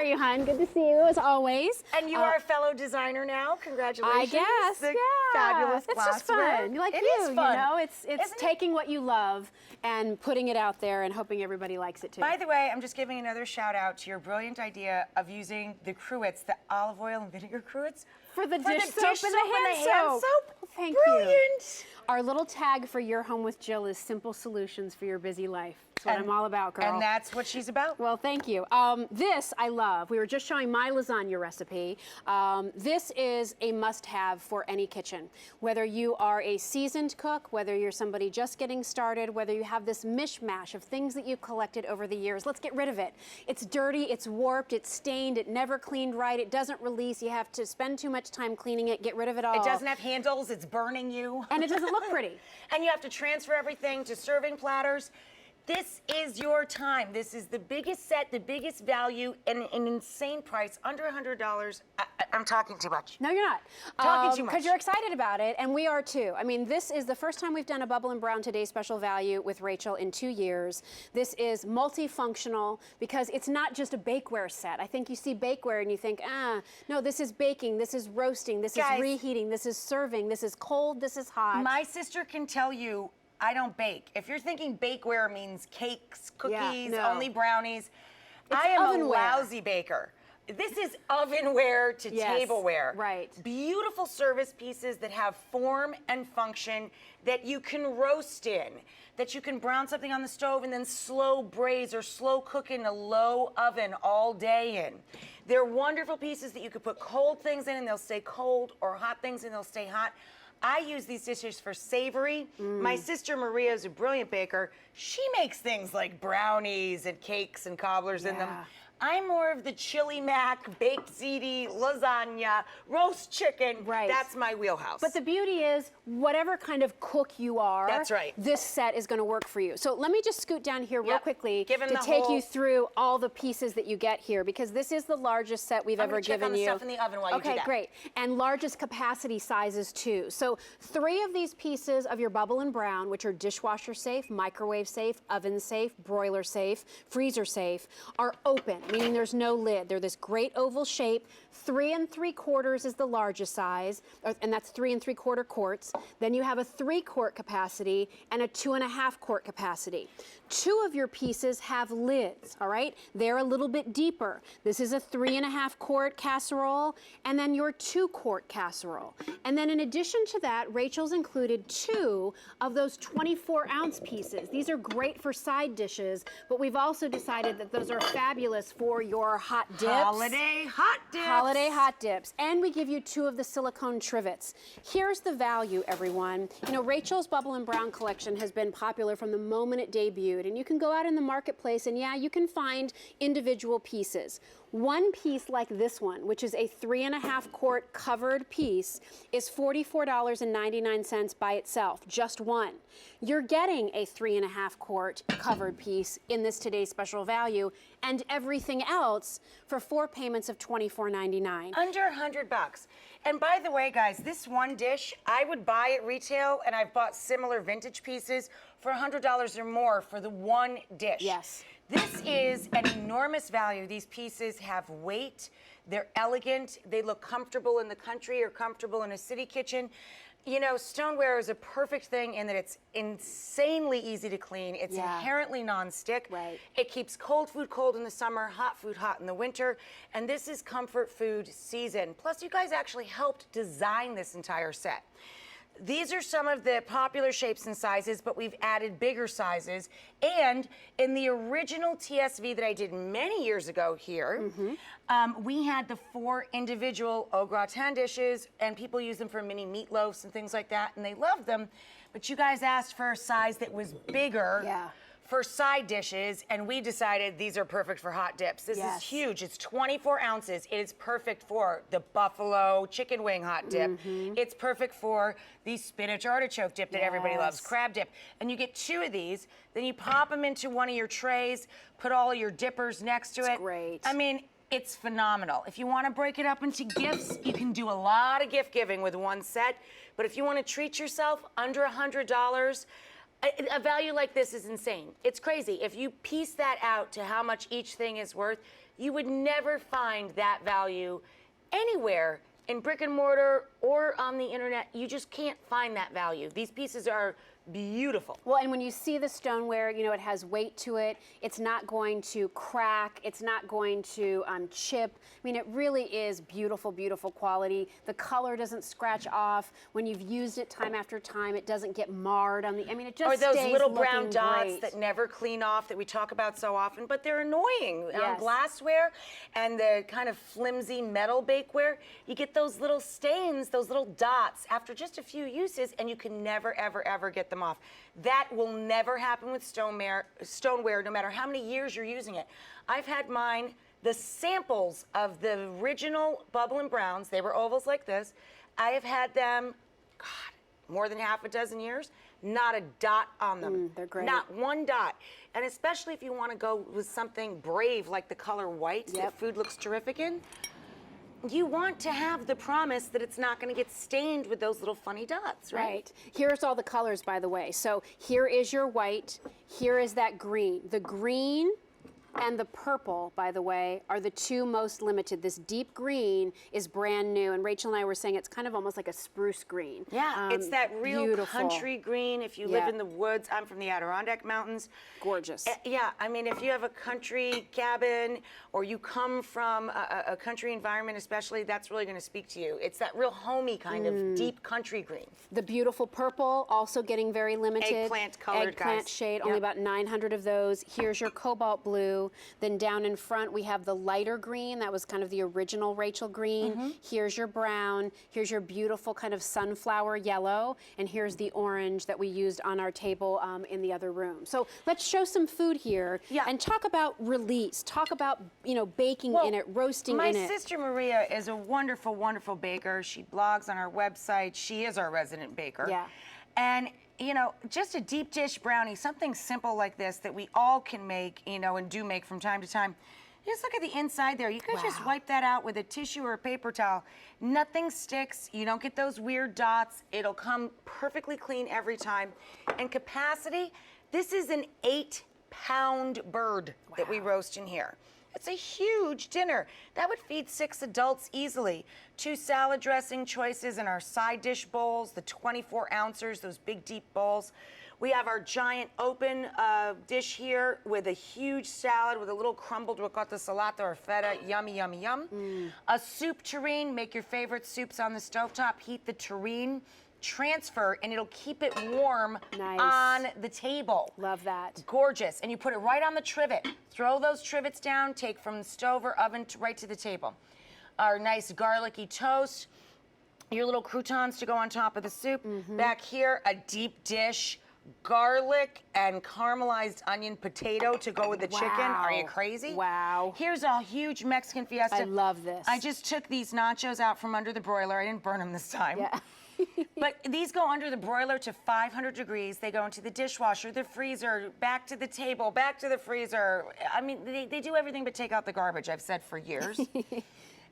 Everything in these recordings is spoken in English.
you, hon? Good to see you as always. And you are a fellow designer now. Congratulations. I guess, the yeah. Fabulous It's just glassware. fun. Like It you, is fun. you know, it's Isn't it? taking what you love and putting it out there and hoping everybody likes it too. By the way, I'm just giving another shout out to your brilliant idea of using the cruets, the olive oil and vinegar cruets. For the For dish the soap dish and soap the hand soap. Well, thank Brilliant. you. Our little tag for Your Home with Jill is simple solutions for your busy life. That's what I'm all about, girl. And that's what she's about. Well, thank you. This I love. We were just showing my lasagna recipe. This is a must-have for any kitchen. Whether you are a seasoned cook, whether you're somebody just getting started, whether you have this mishmash of things that you've collected over the years, let's get rid of it. It's dirty, it's warped, it's stained, it never cleaned right, it doesn't release, you have to spend too much time cleaning it, get rid of it all. It doesn't have handles, it's burning you. And it doesn't look pretty. And you have to transfer everything to serving platters. This is your time. This is the biggest set, the biggest value, and an insane price, under $100. I'm talking too much. No, you're not. Talking too much. Because you're excited about it, and we are too. I mean, this is the first time we've done a Bubble and Brown Today special value with Rachel in 2 years. This is multifunctional because it's not just a bakeware set. I think you see bakeware and you think, no, this is baking, this is roasting, this Guys, is reheating, this is serving, this is cold, this is hot. My sister can tell you I don't bake. If you're thinking bakeware means cakes, cookies, no. only brownies, It's I am a ovenware. lousy baker. This is ovenware to Yes, tableware. right. Beautiful service pieces that have form and function that you can roast in, that you can brown something on the stove and then slow braise or slow cook in a low oven all day in. They're wonderful pieces that you could put cold things in and they'll stay cold, or hot things and they'll stay hot. I use these dishes for savory. My sister Maria is a brilliant baker. She makes things like brownies and cakes and cobblers in them. I'm more of the chili mac, baked ziti, lasagna, roast chicken. Right. That's my wheelhouse. But the beauty is, whatever kind of cook you are, That's right. this set is going to work for you. So let me just scoot down here real Yep. quickly Given to the take whole- you through all the pieces that you get here, because this is the largest set we've I'm ever gonna check given on the you. stuff in the oven while you do Okay, that. great. And largest capacity sizes too. So 3 of these pieces of your Bubble and Brown, which are dishwasher safe, microwave safe, oven safe, broiler safe, freezer safe, are open, meaning there's no lid. They're this great oval shape. 3 3/4 is the largest size, and that's 3 3/4 quarts. Then you have a 3-quart capacity and a 2.5-quart capacity. 2 of your pieces have lids, all right? They're a little bit deeper. This is a 3.5-quart casserole, and then your 2-quart casserole. And then in addition to that, Rachel's included 2 of those 24-ounce pieces. These are great for side dishes, but we've also decided that those are fabulous for your hot dips. Holiday hot dips. Holiday hot dips. And we give you 2 of the silicone trivets. Here's the value, everyone. You know, Rachel's Bubble and Brown collection has been popular from the moment it debuted. And you can go out in the marketplace and, yeah, you can find individual pieces. One piece like this one, which is a 3.5-quart covered piece, is $44.99 by itself, just one. You're getting a 3.5-quart covered piece in this today's special value, and everything else for 4 payments of $24.99. Under $100. And by the way, guys, this one dish, I would buy at retail, and I've bought similar vintage pieces for $100 or more for the one dish. Yes. This is an enormous value. These pieces have weight, they're elegant, they look comfortable in the country or comfortable in a city kitchen. You know, stoneware is a perfect thing in that it's insanely easy to clean. It's inherently non-stick. Right. It keeps cold food cold in the summer, hot food hot in the winter, and this is comfort food season. Plus, you guys actually helped design this entire set. These are some of the popular shapes and sizes, but we've added bigger sizes. And in the original TSV that I did many years ago here, we had the 4 individual au gratin dishes, and people use them for mini meatloafs and things like that, and they love them. But you guys asked for a size that was bigger. Yeah. For side dishes, and we decided these are perfect for hot dips. This is huge. It's 24 ounces. It is perfect for the buffalo chicken wing hot dip. It's perfect for the spinach artichoke dip that everybody loves, crab dip. And you get 2 of these, then you pop them into one of your trays, put all your dippers next to it. Great. I mean, it's phenomenal. If you want to break it up into gifts, you can do a lot of gift giving with one set. But if you want to treat yourself, under $100, a value like this is insane. It's crazy. If you piece that out to how much each thing is worth, You would never find that value anywhere in brick and mortar or on the internet. You just can't find that value. These pieces are beautiful. Well, and when you see the stoneware, you know, it has weight to it. It's not going to crack. It's not going to chip. I mean, it really is beautiful, beautiful quality. The color doesn't scratch off. When you've used it time after time, it doesn't get marred on the, I mean, it just Or those stays little brown looking dots great. that never clean off that we talk about so often, but they're annoying. On Yes. glassware and the kind of flimsy metal bakeware, you get those little stains, those little dots after just a few uses, and you can never, ever, ever get them off. That will never happen with stoneware, no matter how many years you're using it. I've had mine, the samples of the original Bubble and Browns, they were ovals like this. I have had them, God, more than half a dozen years, not a dot on them. They're great. Not one dot. And especially if you want to go with something brave like the color white that food looks terrific in, you want to have the promise that it's not going to get stained with those little funny dots, right? Right. Here's all the colors, by the way. So here is your white. Here is that green. The green and the purple, by the way, are the two most limited. This deep green is brand new, and Rachel and I were saying it's kind of almost like a spruce green. Yeah, it's that real beautiful. country green. If you live in the woods, I'm from the Adirondack Mountains. Gorgeous. Yeah, I mean, if you have a country cabin or you come from a country environment especially, that's really going to speak to you. It's that real homey kind of deep country green. The beautiful purple, also getting very limited. Eggplant colored, Eggplant guys. shade, only about 900 of those. Here's your cobalt blue. Then down in front, we have the lighter green. That was kind of the original Rachael green. Here's your brown. Here's your beautiful kind of sunflower yellow. And here's the orange that we used on our table in the other room. So let's show some food here and talk about release. Talk about, you know, baking in it, roasting in it. My sister Maria is a wonderful, wonderful baker. She blogs on our website. She is our resident baker. Yeah. And, you know, just a deep dish brownie, something simple like this that we all can make, you know, and do make from time to time. Just look at the inside there. You could just wipe that out with a tissue or a paper towel. Nothing sticks. You don't get those weird dots. It'll come perfectly clean every time. And capacity, this is an 8-pound bird that we roast in here. It's a huge dinner. That would feed 6 adults easily. 2 salad dressing choices in our side dish bowls, the 24 ounces, those big deep bowls. We have our giant open dish here with a huge salad with a little crumbled ricotta salata or feta. Yummy, yummy, yum. A soup tureen. Make your favorite soups on the stovetop. Heat the tureen. Transfer, and it'll keep it warm on the table. Love that. Gorgeous. And you put it right on the trivet. Throw those trivets down, take from the stove or oven right to the table. Our nice garlicky toast, your little croutons to go on top of the soup. Back here, a deep dish, garlic and caramelized onion potato to go with the chicken. Are you crazy? Wow. Here's a huge Mexican fiesta. I love this. I just took these nachos out from under the broiler. I didn't burn them this time. Yeah. But these go under the broiler to 500 degrees. They go into the dishwasher, the freezer, back to the table, back to the freezer. I mean, they do everything but take out the garbage, I've said for years.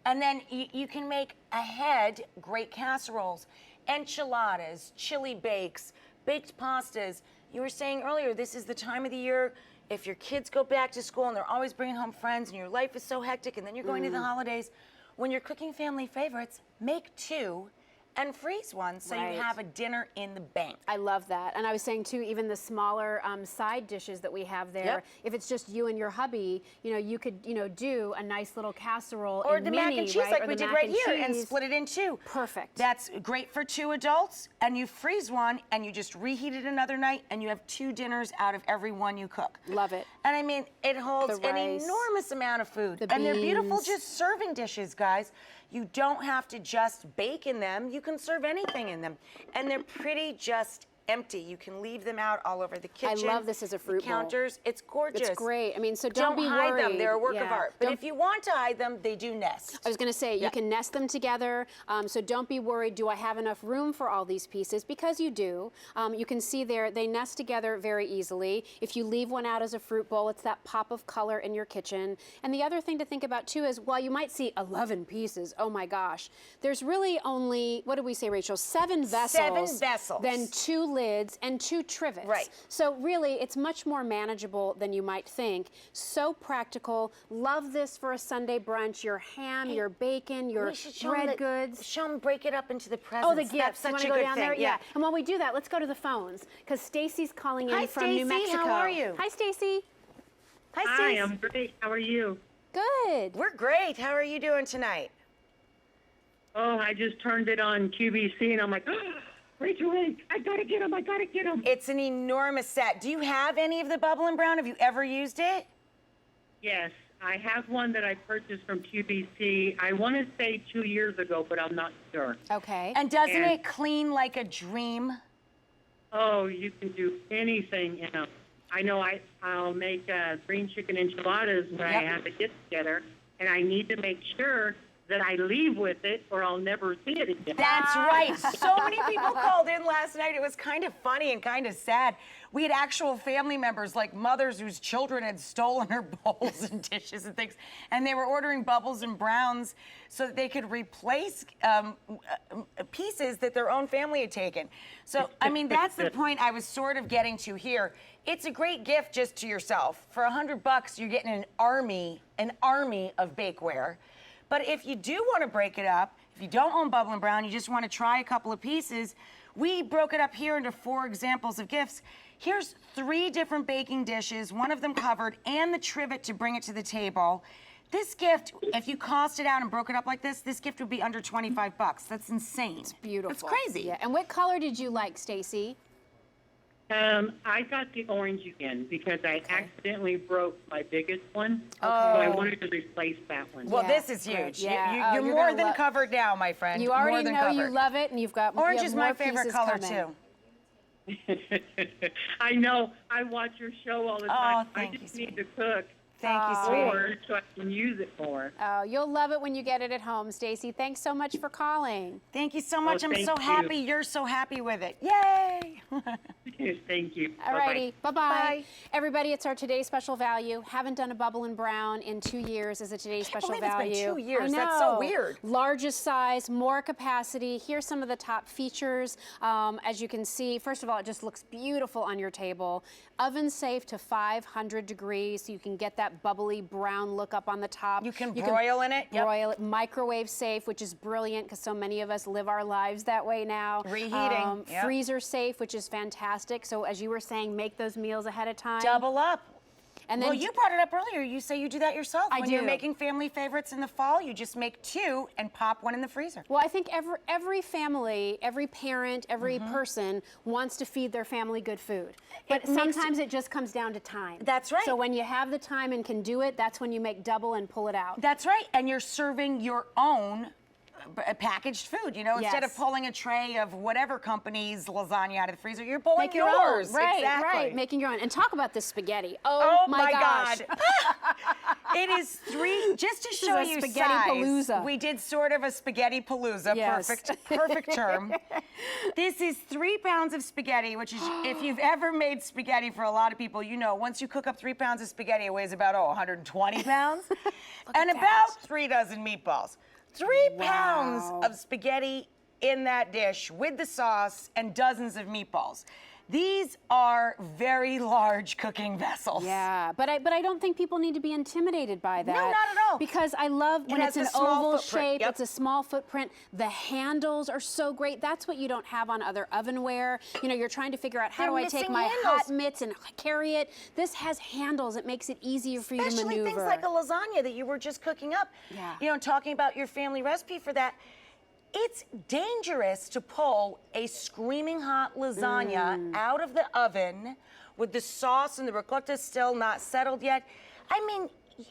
And then you can make ahead great casseroles, enchiladas, chili bakes, baked pastas. You were saying earlier, this is the time of the year if your kids go back to school and they're always bringing home friends and your life is so hectic and then you're going to the holidays. When you're cooking family favorites, make 2 and freeze one so you have a dinner in the bank. I love that. And I was saying too, even the smaller side dishes that we have there, if it's just you and your hubby, you know, you could, you know, do a nice little casserole Or in the mini, mac and cheese right? like Or we the did mac right and here and cheese. split it in 2. Perfect. That's great for 2 adults, and you freeze one and you just reheat it another night and you have 2 dinners out of every one you cook. Love it. And I mean, it holds The an rice, enormous amount of food. the And they're beautiful beans. just serving dishes, guys. You don't have to just bake in them. You can serve anything in them. And they're pretty just empty. You can leave them out all over the kitchen. I love this as a fruit the counters. It's gorgeous. It's great. I mean, so don't be hide worried. them. They're a work of Yeah. art. But if you want to hide them, they do nest. I was going to say, you can nest them together, so don't be worried, do I have enough room for all these pieces? Because you do. You can see there, they nest together very easily. If you leave one out as a fruit bowl, it's that pop of color in your kitchen. And the other thing to think about too is, while you might see 11 pieces, oh my gosh, there's really only, what did we say, Rachel, 7 vessels. 7 vessels. Then 2 lids, and 2 trivets. Right. So really, it's much more manageable than you might think. So practical. Love this for a Sunday brunch. Your ham, your bacon, your bread goods. Show them, break it up into the presents. Oh, the gifts. That's such you a want to go good down thing. there? Yeah. And while we do that, let's go to the phones because Stacy's calling in Hi, from New Stacy. Mexico. How are you? Hi, Stacy. Hi, Stacy. Hi, I'm great. How are you? Good. We're great. How are you doing tonight? Oh, I just turned it on QVC, and I'm like, oh, Rachael, I gotta get them. I gotta get them. It's an enormous set. Do you have any of the Bubble and Brown? Have you ever used it? Yes, I have one that I purchased from QVC. I want to say 2 years ago, but I'm not sure. Okay. And doesn't And- it clean like a dream? Oh, you can do anything in them. I know I'll make green chicken enchiladas when I Yep. have a get together, and I need to make sure that I leave with it or I'll never see it again. That's right. So many people called in last night. It was kind of funny and kind of sad. We had actual family members, like mothers whose children had stolen her bowls and dishes and things, and they were ordering Bubbles and Browns so that they could replace pieces that their own family had taken. So, I mean, that's the point I was sort of getting to here. It's a great gift just to yourself. For $100, you're getting an army of bakeware. But if you do want to break it up, if you don't own Bubble and Brown, you just want to try a couple of pieces, we broke it up here into 4 examples of gifts. Here's 3 different baking dishes, one of them covered, and the trivet to bring it to the table. This gift, if you cost it out and broke it up like this gift would be under $25. That's insane. It's beautiful. It's crazy. Yeah. And what color did you like, Stacy? I got the orange again because I accidentally broke my biggest one. Okay. So I wanted to replace that one. Well, Yeah, this is great. huge. Yeah. Oh, You're you're more gonna than love- covered now, my friend. You More already than know you covered. love it, and you've got Orange you have is my more favorite pieces color, coming. too. I know. I watch your show all the time. I thank just you, need to cook Thank you, sweetie. more so I can use it more. Oh, you'll love it when you get it at home, Stacy. Thanks so much for calling. Thank you so much. I'm thank so you. happy you're so happy with it. Yay! Thank you. Alrighty, Bye-bye. bye-bye. Bye. Everybody, it's our Today's Special Value. Haven't done a Bubble and Brown in 2 years as a Today's Special believe it's been Value. 2 years. I know. That's so weird. Largest size, more capacity. Here's some of the top features. As you can see, first of all, it just looks beautiful on your table. Oven safe to 500 degrees, so you can get that bubbly brown look up on the top. You can broil in it. Yep. Broil it. Microwave safe, which is brilliant because so many of us live our lives that way now. Reheating. Yep. Freezer safe, which is fantastic. So as you were saying, make those meals ahead of time. Double up. And then Well, you brought it up earlier. You say you do that yourself. I when you're do. making family favorites in the fall, you just make 2 and pop one in the freezer. Well, I think every family, every parent, every person wants to feed their family good food. But It makes- sometimes it just comes down to time. That's right. So when you have the time and can do it, that's when you make double and pull it out. That's right. And you're serving your own packaged food, you know, instead of Yes. pulling a tray of whatever company's lasagna out of the freezer, you're pulling Make your yours. own. Right, exactly. right. Making your own. And talk about this spaghetti. Oh my gosh. God. It is 3, just to show is a you spaghetti size, palooza. we did sort of a spaghetti palooza, Yes. perfect term. This is 3 pounds of spaghetti, which is, if you've ever made spaghetti for a lot of people, you know, once you cook up 3 pounds of spaghetti, it weighs about, 120 pounds. And at about that. 3 dozen meatballs. 3 Wow. pounds of spaghetti in that dish with the sauce and dozens of meatballs. These are very large cooking vessels. Yeah, but I don't think people need to be intimidated by that. not at all. Because I love when has it's an a small oval footprint, shape, yep. it's a small footprint. The handles are so great. That's what you don't have on other ovenware. You know, you're trying to figure out how They're do I take missing my handles. hot mitts and carry it. This has handles. It makes it easier for you to Especially maneuver. things like a lasagna that you were just cooking up. Yeah. You know, talking about your family recipe for that. It's dangerous to pull a screaming hot lasagna out of the oven with the sauce and the ricotta still not settled yet. I mean,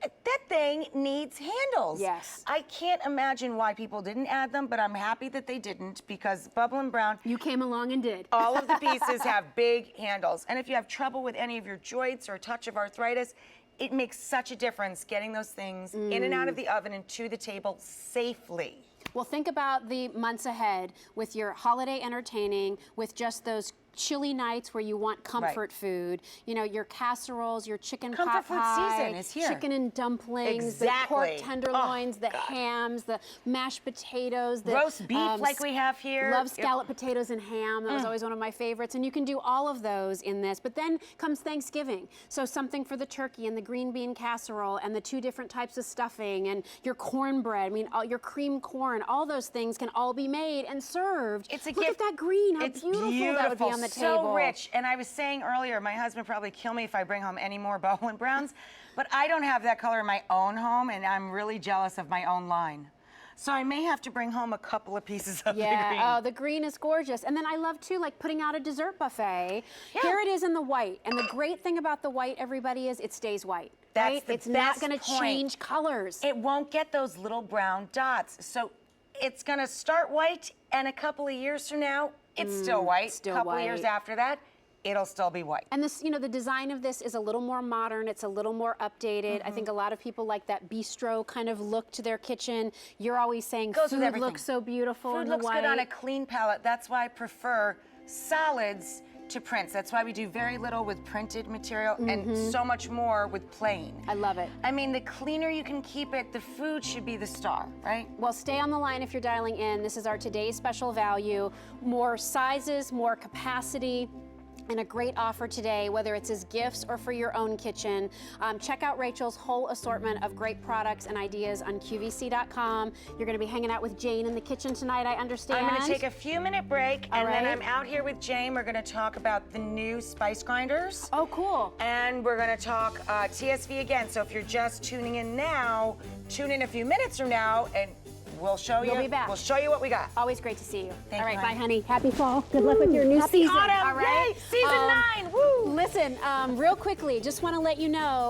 that thing needs handles. Yes. I can't imagine why people didn't add them, but I'm happy that they didn't because Bubble and Brown, You came along and did. all of the pieces have big handles. And if you have trouble with any of your joints or a touch of arthritis, it makes such a difference getting those things in and out of the oven and to the table safely. Well, think about the months ahead with your holiday entertaining, with just those chilly nights where you want comfort food. You know, your casseroles, your chicken Comfort pot food pie, season is here. chicken and dumplings, Exactly. the pork tenderloins, Oh, the God. hams, the mashed potatoes, the Roast beef like we have here. Love scallop potatoes and ham. That was always one of my favorites. And you can do all of those in this. But then comes Thanksgiving. So something for the turkey and the green bean casserole and the 2 different types of stuffing and your cornbread. I mean, all your cream corn. All those things can all be made and served. It's a Look gift. at that green. How It's beautiful that would be on the table. So rich. And I was saying earlier, my husband would probably kill me if I bring home any more Bowen Browns, but I don't have that color in my own home, and I'm really jealous of my own line. So I may have to bring home a couple of pieces of the green. Yeah, oh, the green is gorgeous. And then I love too, like putting out a dessert buffet. Yeah. Here it is in the white. And the great thing about the white, everybody, is it stays white. That's right? the It's not best going to point. change colors. It won't get those little brown dots. So it's going to start white, and a couple of years from now, it's still white. still A couple of white. years after that, it'll still be white. And this, you know, the design of this is a little more modern. It's a little more updated. I think a lot of people like that bistro kind of look to their kitchen. You're always saying Goes with food everything. looks so beautiful Food in looks the white. good on a clean palette. That's why I prefer solids to prints. That's why we do very little with printed material and so much more with plain. I love it. I mean, the cleaner you can keep it, the food should be the star, right? Well, stay on the line if you're dialing in. This is our today's special value. More sizes, more capacity. And a great offer today, whether it's as gifts or for your own kitchen. Check out Rachel's whole assortment of great products and ideas on QVC.com. You're going to be hanging out with Jane in the kitchen tonight, I understand. I'm going to take a few minute break, and then right. I'm out here with Jane. We're going to talk about the new spice grinders. Oh, cool. And we're going to talk TSV again. So if you're just tuning in now, tune in a few minutes from now, and we'll show you. We'll be back. We'll show you what we got. Always great to see you. Thank All right, you, bye, honey. honey. Happy fall. Good luck with your new Happy season. autumn. All right. Yay, season 9. Woo. Listen, real quickly, just want to let you know.